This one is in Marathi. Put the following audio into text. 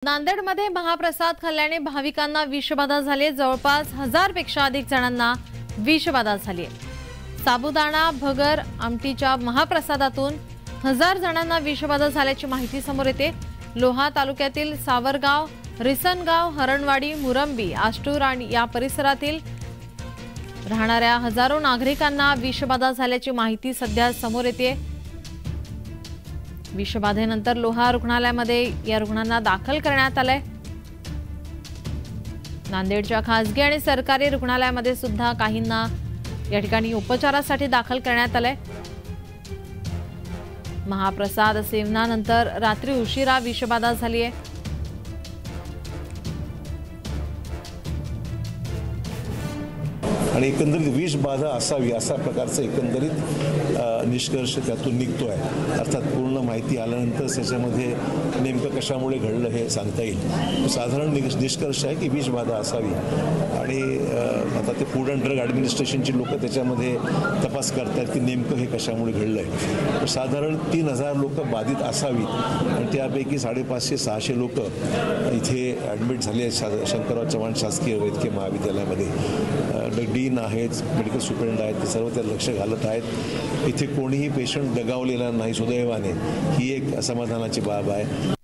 नांदेडमध्ये महाप्रसाद खाल्ल्याने भाविकांना विषबाधा झाली। जवळपास 1000 पेक्षा अधिक जणांना विषबाधा झाली आहे। साबुदाणा भगर आमटीच्या महाप्रसादातून 1000 जणांना विषबाधा झाल्याची माहिती समोर येते। लोहा तालुक्यातील सावरगाव, रिसनगाव, हरणवाडी, मुरंबी, आष्टूर आणि या परिसरातील राहणाऱ्या हजारो नागरिकांना विषबाधा झाल्याची माहिती सध्या समोर येते। विषबाधेनंतर लोहा रुग्णालयामध्ये या रुग्णांना दाखल करण्यात आलंय। नांदेडच्या खासगी आणि सरकारी रुग्णालयामध्ये सुद्धा काहींना या ठिकाणी उपचारासाठी दाखल करण्यात आलंय। महाप्रसाद सेवनानंतर रात्री उशिरा विषबाधा झाली आहे। आणि एकंदरीत विषबाधा असावी असा प्रकारचा एकंदरीत निष्कर्ष त्यातून निघतोय। अर्थात पूर्ण माहिती आल्यानंतर त्याच्यामध्ये नेमकं कशामुळे घडलं हे सांगता येईल। साधारण निष्कर्ष आहे की विषबाधा असावी आणि आता ते फूड अँड ड्रग ॲडमिनिस्ट्रेशनची लोक त्याच्यामध्ये तपास करतात की नेमकं हे कशामुळे घडलंय। साधारण 3000 लोक बाधित असावीत आणि त्यापैकी 550-600 लोक इथे ॲडमिट झाले आहेत शंकरराव चव्हाण शासकीय वैद्यकीय महाविद्यालयामध्ये। डीन आहेत, मेडिकल सुपरिटेंडेंट आहेत, ते सर्व त्यात लक्ष घालत आहेत। इथे कोणीही पेशंट दगावलेला नाही सुदैवाने, ही एक समाधानाची बाब आहे।